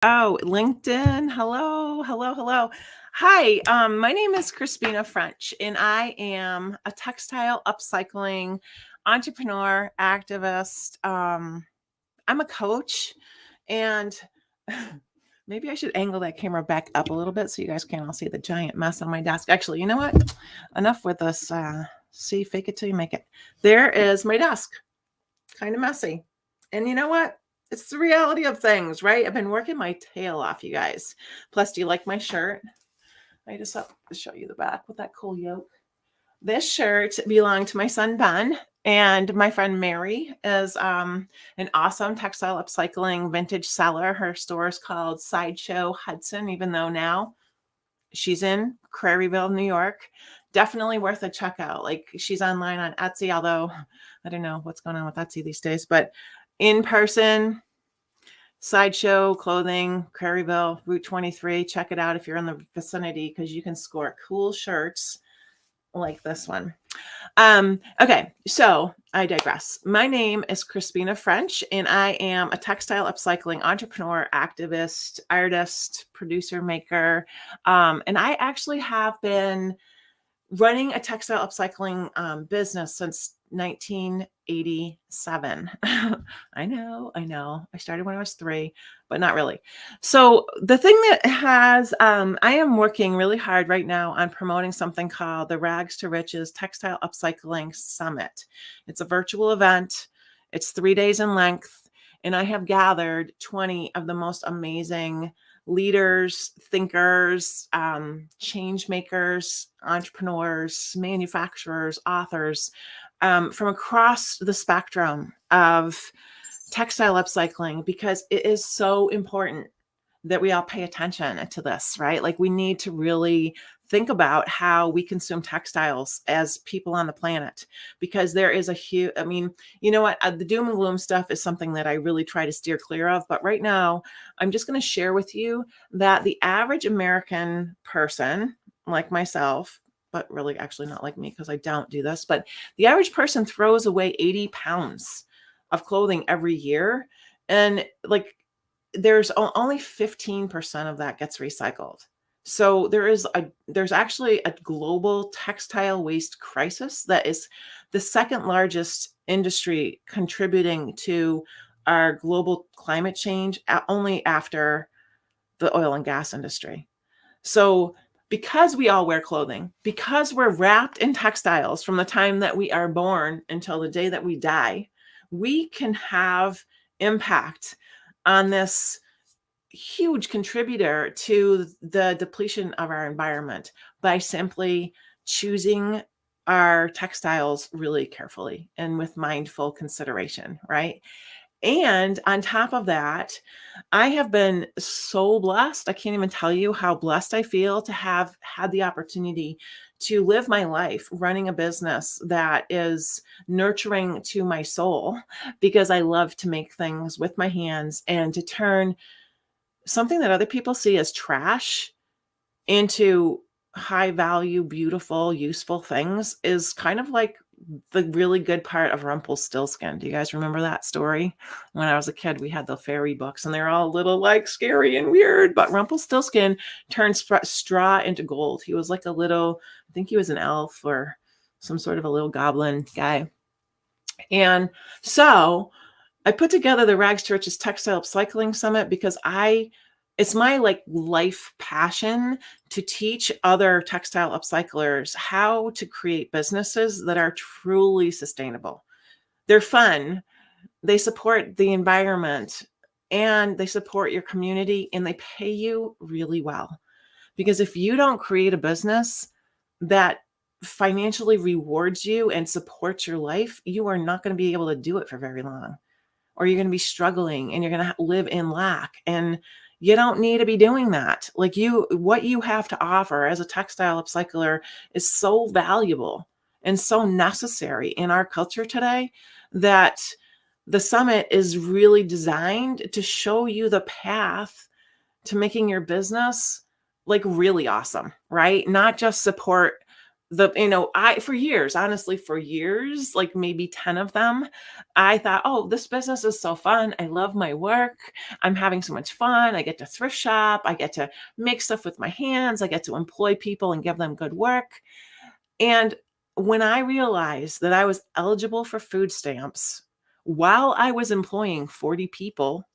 Oh, LinkedIn. Hello, hello, hello. Hi, my name is Crispina French, and I am a textile upcycling entrepreneur, activist. I'm a coach, and maybe I should angle that camera back up a little bit so you guys can all see the giant mess on my desk. Actually, you know what? Enough with this. See, fake it till you make it. There is my desk, kind of messy. And you know what? It's the reality of things, right? I've been working my tail off, you guys. Plus, do you like my shirt? I just have to show you the back with that cool yoke. This shirt belonged to my son, Ben, and my friend Mary is an awesome textile upcycling vintage seller. Her store is called Sideshow Hudson, even though now she's in Craryville, New York. Definitely worth a check out. Like, she's online on Etsy, although I don't know what's going on with Etsy these days, but in person, Sideshow Clothing, Craryville, Route 23. Check it out if you're in the vicinity, because you can score cool shirts like this one. Okay, so I digress. My name is Crispina French, and I am a textile upcycling entrepreneur, activist, artist, producer, maker. And I actually have been running a textile upcycling business since 1987. I know. I started when I was 3, but not really. So the thing that has, I am working really hard right now on promoting something called the Rags to Riches Textile Upcycling Summit. It's a virtual event. It's 3 days in length, and I have gathered 20 of the most amazing leaders, thinkers, change makers, entrepreneurs, manufacturers, authors from across the spectrum of textile upcycling, because it is so important that we all pay attention to this, right? Like, we need to really think about how we consume textiles as people on the planet, because there is a huge, I mean, you know what? The doom and gloom stuff is something that I really try to steer clear of. But right now, I'm just going to share with you that the average American person, like myself, but really actually not like me because I don't do this, but the average person throws away 80 pounds of clothing every year. And like, there's only 15% of that gets recycled. So there's actually a global textile waste crisis that is the second largest industry contributing to our global climate change, only after the oil and gas industry. So because we all wear clothing, because we're wrapped in textiles from the time that we are born until the day that we die, we can have impact on this huge contributor to the depletion of our environment by simply choosing our textiles really carefully and with mindful consideration, right? And on top of that, I have been so blessed. I can't even tell you how blessed I feel to have had the opportunity to live my life running a business that is nurturing to my soul, because I love to make things with my hands and to turn something that other people see as trash into high value, beautiful, useful things is kind of like the really good part of Rumpelstiltskin. Do you guys remember that story? When I was a kid, we had the fairy books, and they're all a little like scary and weird, but Rumpelstiltskin turned straw into gold. He was like a little, I think he was an elf or some sort of a little goblin guy. And so I put together the Rags to Riches Textile Upcycling Summit because it's my like life passion to teach other textile upcyclers how to create businesses that are truly sustainable. They're fun, they support the environment, and they support your community, and they pay you really well. Because if you don't create a business that financially rewards you and supports your life, you are not going to be able to do it for very long, or you're going to be struggling and you're going to live in lack. And you don't need to be doing that. Like, what you have to offer as a textile upcycler is so valuable and so necessary in our culture today that the summit is really designed to show you the path to making your business like really awesome, right? Not just support for years, honestly, for years, like maybe 10 of them, I thought, oh, this business is so fun. I love my work. I'm having so much fun. I get to thrift shop. I get to make stuff with my hands. I get to employ people and give them good work. And when I realized that I was eligible for food stamps while I was employing 40 people,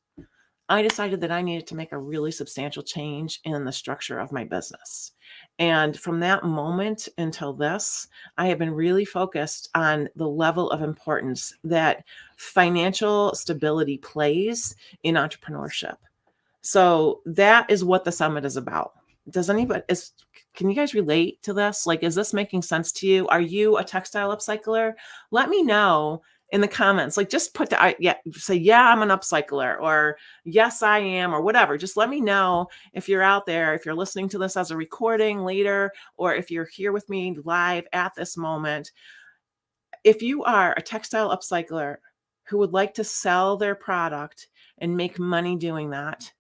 I decided that I needed to make a really substantial change in the structure of my business. And from that moment until this, I have been really focused on the level of importance that financial stability plays in entrepreneurship. So that is what the summit is about. Does anybody can you guys relate to this? Like, is this making sense to you? Are you a textile upcycler? Let me know in the comments. Like, just put say, yeah, I'm an upcycler, or yes, I am, or whatever. Just let me know if you're out there, if you're listening to this as a recording later, or if you're here with me live at this moment. If you are a textile upcycler who would like to sell their product and make money doing that,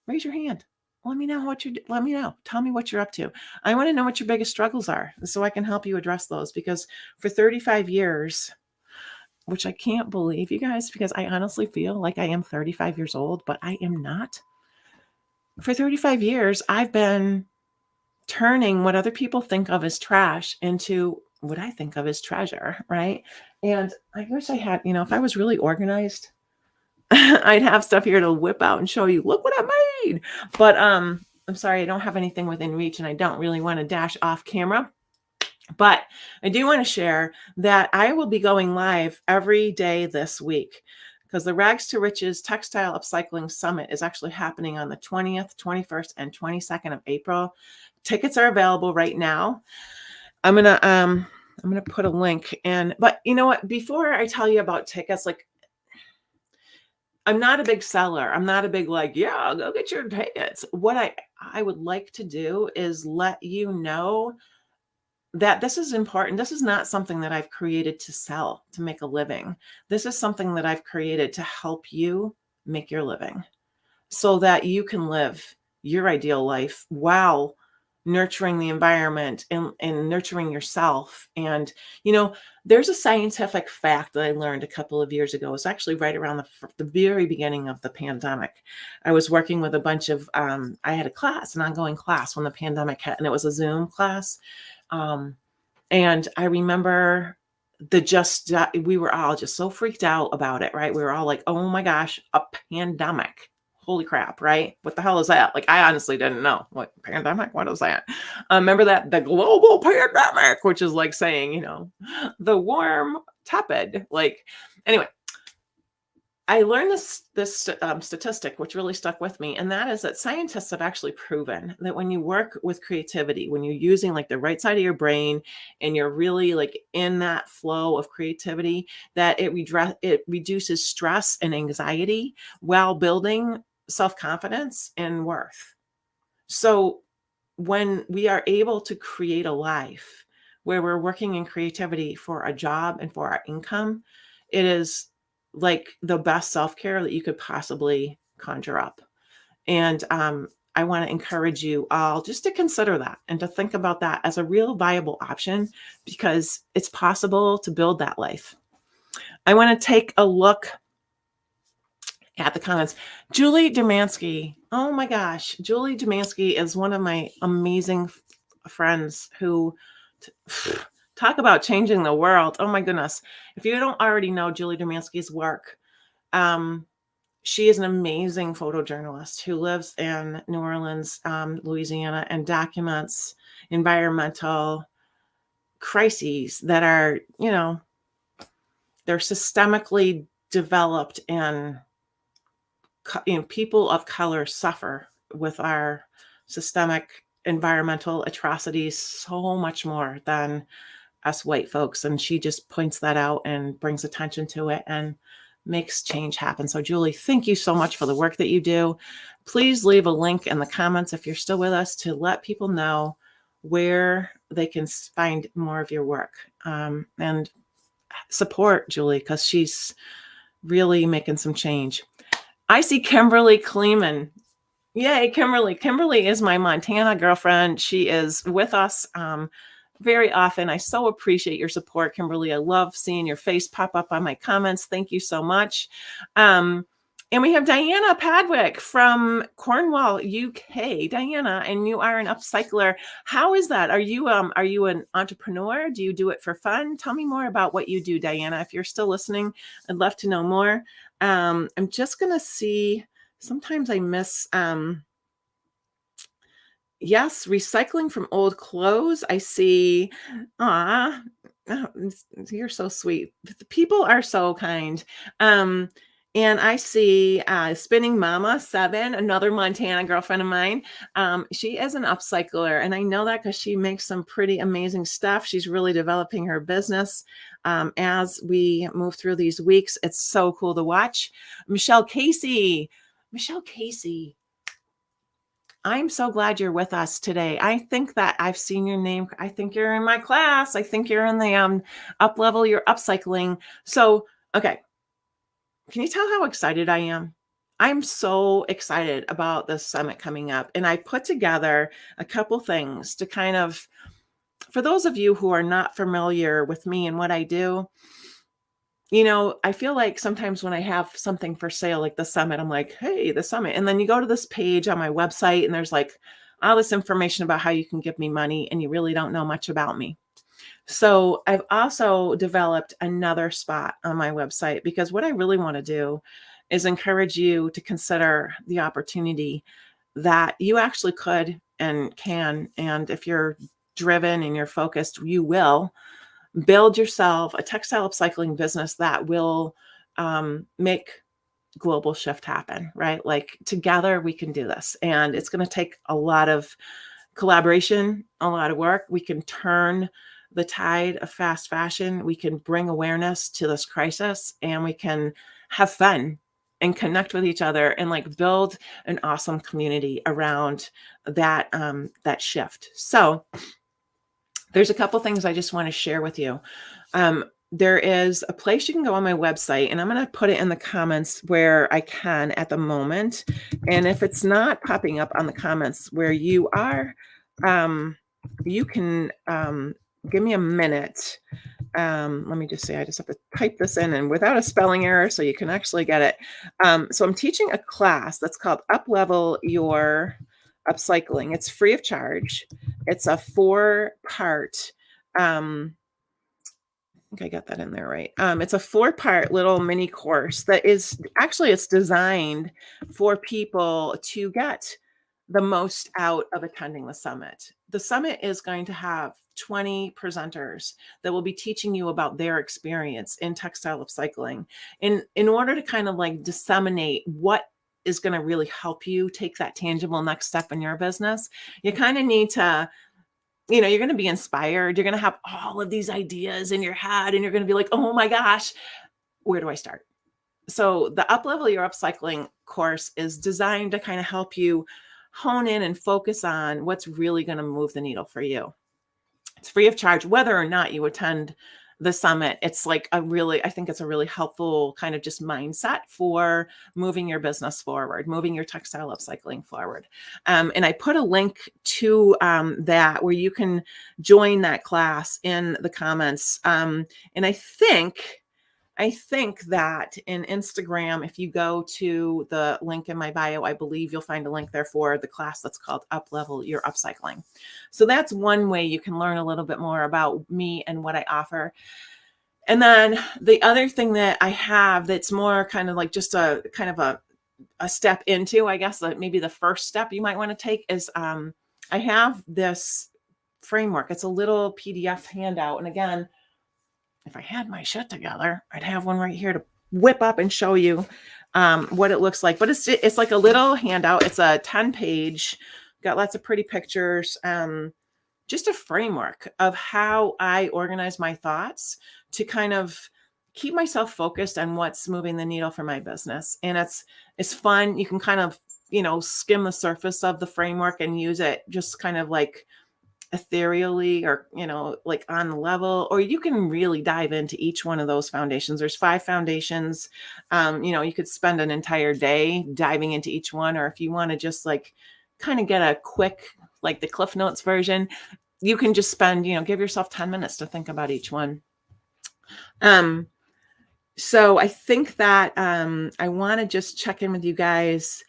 raise your hand. Let me know. Tell me what you're up to. I want to know what your biggest struggles are so I can help you address those, because for 35 years, which I can't believe, you guys, because I honestly feel like I am 35 years old, but I am not. For 35 years, I've been turning what other people think of as trash into what I think of as treasure, right? And I wish I had, if I was really organized, I'd have stuff here to whip out and show you, look what I made. But I'm sorry, I don't have anything within reach, and I don't really want to dash off camera. But I do want to share that I will be going live every day this week, because the Rags to Riches Textile Upcycling Summit is actually happening on the 20th, 21st, and 22nd of April. Tickets are available right now. I'm gonna put a link in. But you know what? Before I tell you about tickets, like, I'm not a big seller. I'm not a big, like, yeah, go get your tickets. What I would like to do is let you know that this is important. This is not something that I've created to sell, to make a living. This is something that I've created to help you make your living so that you can live your ideal life while nurturing the environment and nurturing yourself. And, there's a scientific fact that I learned a couple of years ago. It's actually right around the very beginning of the pandemic. I was working with a bunch of, I had an ongoing class when the pandemic hit, and it was a Zoom class. And I remember we were all just so freaked out about it, right? We were all like, oh my gosh, a pandemic. Holy crap, right? What the hell is that? Like, I honestly didn't know. What pandemic? What is that? Remember that the global pandemic, which is like saying, the warm, tepid. Like, anyway, I learned this statistic, which really stuck with me, and that is that scientists have actually proven that when you work with creativity, when you're using like the right side of your brain and you're really like in that flow of creativity, that it reduces stress and anxiety while building self-confidence and worth. So when we are able to create a life where we're working in creativity for a job and for our income, it is like the best self-care that you could possibly conjure up. And I want to encourage you all just to consider that and to think about that as a real viable option, because it's possible to build that life. I want to take a look at the comments. Julie Demansky. Oh my gosh. Julie Demansky is one of my amazing friends who talk about changing the world. Oh my goodness. If you don't already know Julie Demansky's work, she is an amazing photojournalist who lives in New Orleans, Louisiana, and documents environmental crises that are, they're systemically developed, and people of color suffer with our systemic environmental atrocities so much more than us white folks. And she just points that out and brings attention to it and makes change happen. So Julie, thank you so much for the work that you do. Please leave a link in the comments if you're still with us to let people know where they can find more of your work, and support Julie, because she's really making some change. I see Kimberly Kleeman. Yay, Kimberly. Kimberly is my Montana girlfriend. She is with us very often. I so appreciate your support, Kimberly. I love seeing your face pop up on my comments. Thank you so much. And we have Diana Padwick from Cornwall, UK. Diana, and you are an upcycler. How is that? Are you an entrepreneur? Do you do it for fun? Tell me more about what you do, Diana. If you're still listening, I'd love to know more. I'm just gonna see. Sometimes I miss. Yes, recycling from old clothes. I see. Ah, you're so sweet. The people are so kind. Um, and I see Spinning Mama 7, another Montana girlfriend of mine. She is an upcycler, and I know that because she makes some pretty amazing stuff. She's really developing her business as we move through these weeks. It's so cool to watch. Michelle Casey. Michelle Casey. I'm so glad you're with us today. I think that I've seen your name. I think you're in my class. I think you're in the up level, you're upcycling. So, okay. Can you tell how excited I am? I'm so excited about this summit coming up. And I put together a couple things to kind of, for those of you who are not familiar with me and what I do, I feel like sometimes when I have something for sale, like the summit, I'm like, hey, the summit. And then you go to this page on my website and there's like all this information about how you can give me money and you really don't know much about me. So I've also developed another spot on my website because what I really want to do is encourage you to consider the opportunity that you actually could and can. And if you're driven and you're focused, you will build yourself a textile upcycling business that will make global shift happen, right? Like together we can do this. And it's going to take a lot of collaboration, a lot of work. We can turn the tide of fast fashion. We can bring awareness to this crisis and we can have fun and connect with each other and like build an awesome community around that that shift. So there's a couple things I just want to share with you. There is a place you can go on my website, and I'm going to put it in the comments where I can at the moment. And if it's not popping up on the comments where you are, you can give me a minute. Let me just say, I just have to type this in and without a spelling error so you can actually get it. So I'm teaching a class that's called Uplevel Your Upcycling. It's free of charge. It's a 4-part, I think I got that in there right. It's a 4-part little mini course that is actually, it's designed for people to get the most out of attending the summit. The summit is going to have 20 presenters that will be teaching you about their experience in textile upcycling in order to kind of like disseminate what is going to really help you take that tangible next step in your business. You kind of need to, you're going to be inspired. You're going to have all of these ideas in your head and you're going to be like, oh my gosh, where do I start? So the Uplevel Your Upcycling course is designed to kind of help you hone in and focus on what's really going to move the needle for you. It's free of charge, whether or not you attend the summit. It's like I think it's a really helpful kind of just mindset for moving your business forward, moving your textile upcycling forward. And I put a link to that where you can join that class in the comments. And I think that in Instagram, if you go to the link in my bio, I believe you'll find a link there for the class that's called Uplevel Your Upcycling. So that's one way you can learn a little bit more about me and what I offer. And then the other thing that I have that's more kind of like just a kind of a step into, I guess, like maybe the first step you might want to take is I have this framework. It's a little PDF handout. And again, if I had my shit together, I'd have one right here to whip up and show you what it looks like. But it's like a little handout. It's a 10-page, got lots of pretty pictures, just a framework of how I organize my thoughts to kind of keep myself focused on what's moving the needle for my business. And it's fun. You can kind of, skim the surface of the framework and use it just kind of like ethereally or like on the level, or you can really dive into each one of those foundations. There's 5 foundations. You could spend an entire day diving into each one, or if you want to just like kind of get a quick, like the Cliff Notes version, you can just spend, give yourself 10 minutes to think about each one. So I think that I want to just check in with you guys.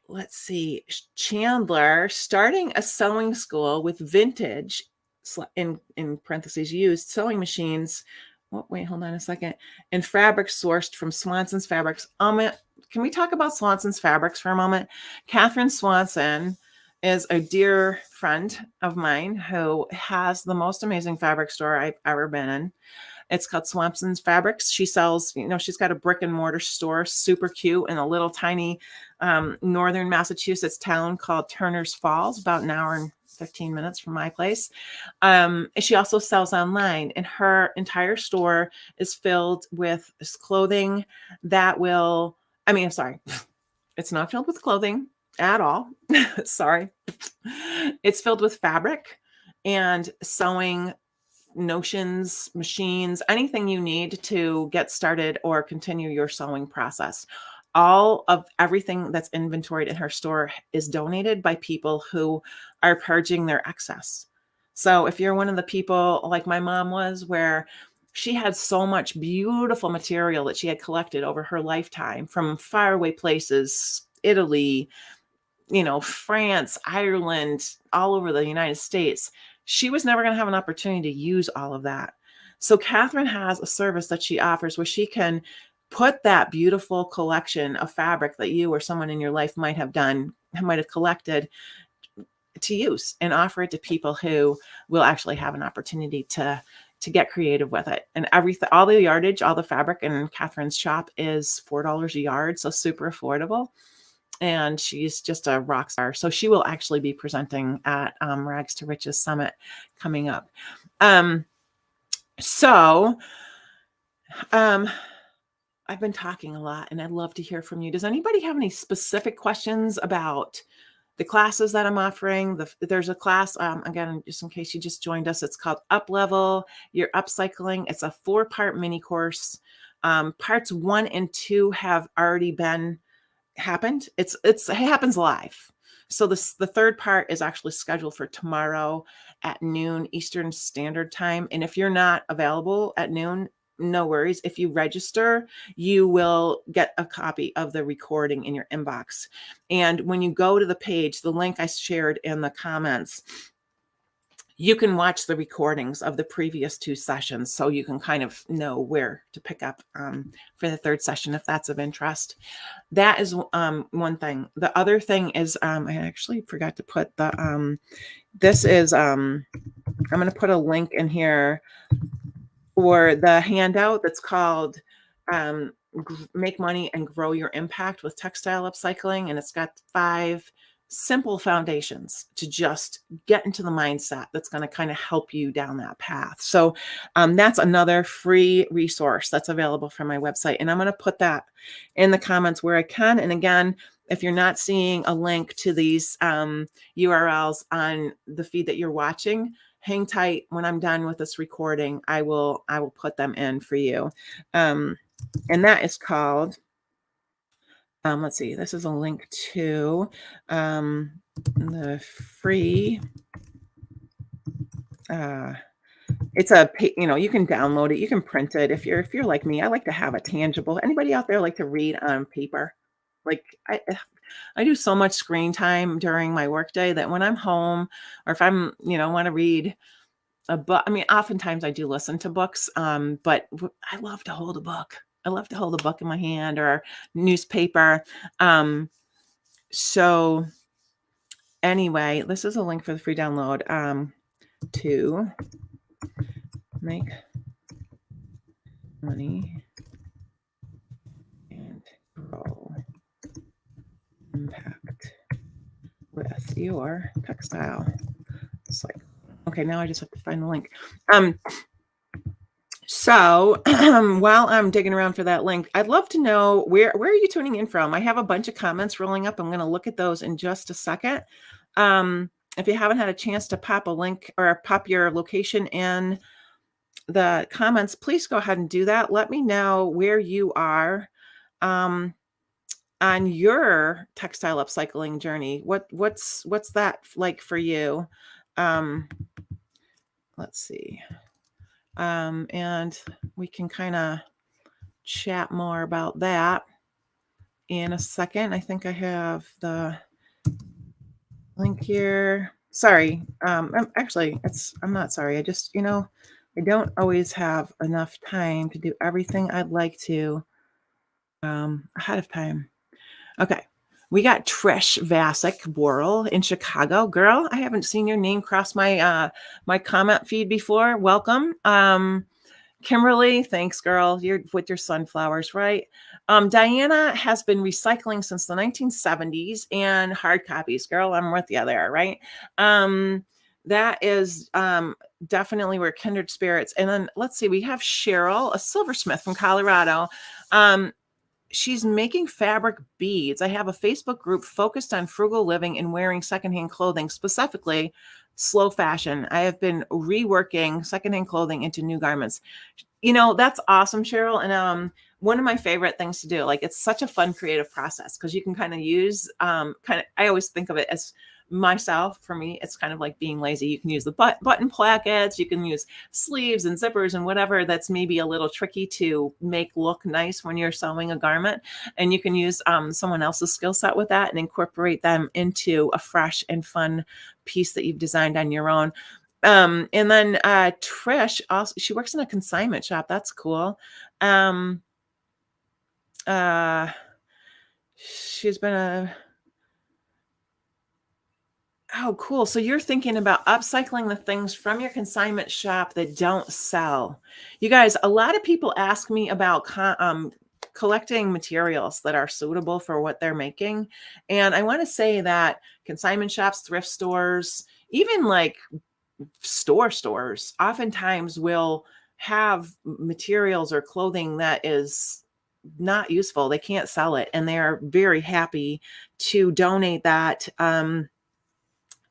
Let's see, Chandler starting a sewing school with vintage, in parentheses, used sewing machines. Oh, wait, hold on a second. And fabric sourced from Swanson's Fabrics. Can we talk about Swanson's Fabrics for a moment? Catherine Swanson is a dear friend of mine who has the most amazing fabric store I've ever been in. It's called Swanson's Fabrics. She sells, she's got a brick and mortar store, super cute, in a little tiny northern Massachusetts town called Turner's Falls, about an hour and 15 minutes from my place. She also sells online, and her entire store is filled with clothing that will, I'm sorry, it's not filled with clothing at all. Sorry. It's filled with fabric and sewing notions, machines, anything you need to get started or continue your sewing process. All of everything that's inventoried in her store is donated by people who are purging their excess. So if you're one of the people like my mom was, where she had so much beautiful material that she had collected over her lifetime from faraway places, Italy, France, Ireland, all over the United States, she was never going to have an opportunity to use all of that. So Catherine has a service that she offers where she can put that beautiful collection of fabric that you or someone in your life might have collected to use, and offer it to people who will actually have an opportunity to get creative with it. And all the yardage, all the fabric in Catherine's shop is $4 a yard, so super affordable. And she's just a rock star. So she will actually be presenting at Rags to Riches Summit coming up. I've been talking a lot, and I'd love to hear from you. Does anybody have any specific questions about the classes that I'm offering? There's a class, again, just in case you just joined us, it's called Up Level Your Upcycling. It's a 4-part mini course. Parts 1 and 2 have already happened. It happens live. So the third part is actually scheduled for tomorrow at noon Eastern Standard Time. And if you're not available at noon, no worries. If you register, you will get a copy of the recording in your inbox. And when you go to the page, the link I shared in the comments, you can watch the recordings of the previous 2 sessions, so you can kind of know where to pick up for the third session if that's of interest. That is one thing. The other thing is, I actually forgot to put the, this is, I'm going to put a link in here for the handout that's called Make Money and Grow Your Impact with Textile Upcycling. And it's got 5 simple foundations to just get into the mindset that's going to kind of help you down that path. So that's another free resource that's available from my website. And I'm going to put that in the comments where I can. And again, if you're not seeing a link to these URLs on the feed that you're watching, hang tight. When I'm done with this recording, I will put them in for you. And that is called, let's see, this is a link to the free, it's a, you can download it, you can print it. If you're like me, I like to have a tangible. Anybody out there like to read on paper? Like I do so much screen time during my workday that when I'm home, or if I'm, want to read a book, oftentimes I do listen to books, but I love to hold a book. I love to hold a book in my hand or newspaper. So anyway, this is a link for the free download to make money and grow impact with your textile. It's like, okay, now I just have to find the link. So while I'm digging around for that link, I'd love to know where are you tuning in from? I have a bunch of comments rolling up. I'm going to look at those in just a second. If you haven't had a chance to pop a link or pop your location in the comments, please go ahead and do that. Let me know where you are. I'm on your textile upcycling journey. What's that like for you? Um, let's see. And we can kind of chat more about that in a second. I think I have the link here. Sorry. I'm not sorry. I just, I don't always have enough time to do everything I'd like to ahead of time. Okay. We got Trish Vasic Worrell in Chicago. Girl, I haven't seen your name cross my comment feed before. Welcome. Kimberly, thanks, girl. You're with your sunflowers, right? Diana has been recycling since the 1970s and hard copies. Girl, I'm with you there, right? That is definitely we're kindred spirits. And then let's see, we have Cheryl, a silversmith from Colorado. She's making fabric beads. I have a Facebook group focused on frugal living and wearing secondhand clothing, specifically slow fashion. I have been reworking secondhand clothing into new garments. That's awesome, Cheryl. And one of my favorite things to do, like it's such a fun creative process because you can kind of use I always think of it as for me, it's kind of like being lazy. You can use the button plackets, you can use sleeves and zippers and whatever that's maybe a little tricky to make look nice when you're sewing a garment. And you can use someone else's skill set with that and incorporate them into a fresh and fun piece that you've designed on your own. And then Trish also, she works in a consignment shop. That's cool. She's been oh, cool. So you're thinking about upcycling the things from your consignment shop that don't sell. You guys, a lot of people ask me about collecting materials that are suitable for what they're making. And I want to say that consignment shops, thrift stores, even like stores oftentimes will have materials or clothing that is not useful. They can't sell it. And they are very happy to donate that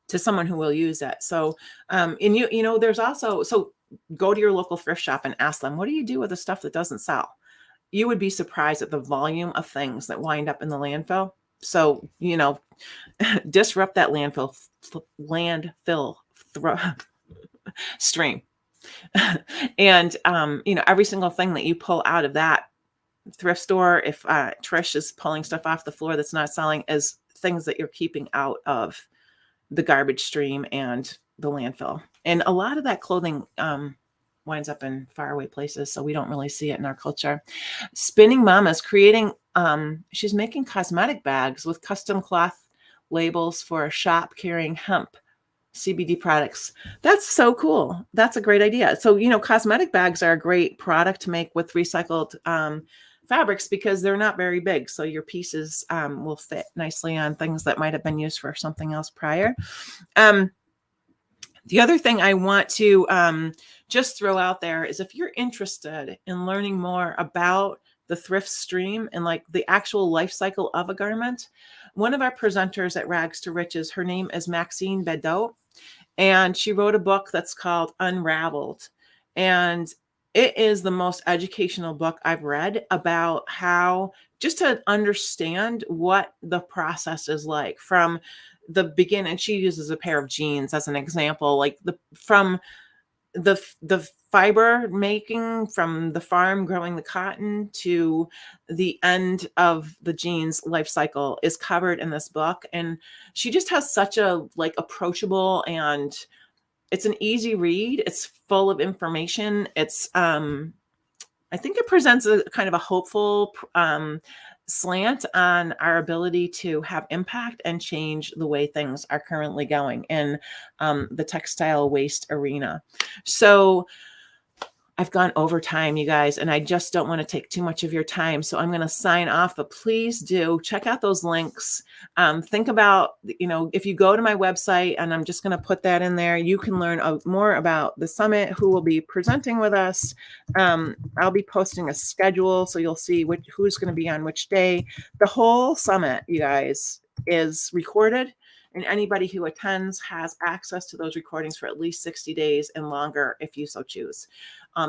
to someone who will use it. So, and there's also, so go to your local thrift shop and ask them, what do you do with the stuff that doesn't sell? You would be surprised at the volume of things that wind up in the landfill. So, disrupt that landfill stream. And, every single thing that you pull out of that thrift store, if Trish is pulling stuff off the floor that's not selling, is things that you're keeping out of the garbage stream and the landfill. And a lot of that clothing winds up in faraway places, so we don't really see it in our culture. Spinning Mama is creating, she's making cosmetic bags with custom cloth labels for a shop carrying hemp CBD products. That's so cool. That's a great idea. So, cosmetic bags are a great product to make with recycled fabrics because they're not very big. So your pieces will fit nicely on things that might have been used for something else prior. The other thing I want to just throw out there is if you're interested in learning more about the thrift stream and like the actual life cycle of a garment, one of our presenters at Rags to Riches, her name is Maxine Bedeau, and she wrote a book that's called Unraveled. And it is the most educational book I've read about how just to understand what the process is like from the beginning. She uses a pair of jeans as an example, like from the fiber making, from the farm growing the cotton to the end of the jeans life cycle is covered in this book. And she just has such a approachable, and it's an easy read. It's full of information. It's I think it presents a kind of a hopeful slant on our ability to have impact and change the way things are currently going in the textile waste arena. So I've gone over time, you guys, and I just don't want to take too much of your time. So I'm going to sign off, but please do check out those links. Think about, if you go to my website, and I'm just going to put that in there, you can learn more about the summit, who will be presenting with us. I'll be posting a schedule, so you'll see who's going to be on which day. The whole summit, you guys, is recorded, and anybody who attends has access to those recordings for at least 60 days and longer if you so choose.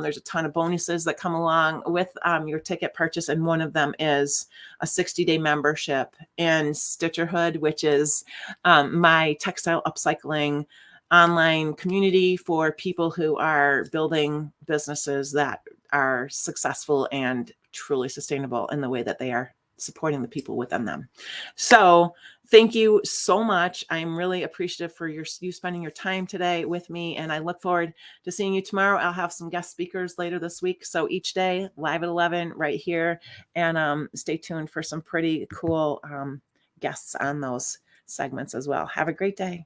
There's a ton of bonuses that come along with your ticket purchase, and one of them is a 60-day membership in Stitcherhood, which is my textile upcycling online community for people who are building businesses that are successful and truly sustainable in the way that they are supporting the people within them. So thank you so much. I'm really appreciative for you spending your time today with me, and I look forward to seeing you tomorrow. I'll have some guest speakers later this week. So each day, live at 11 right here, and stay tuned for some pretty cool guests on those segments as well. Have a great day.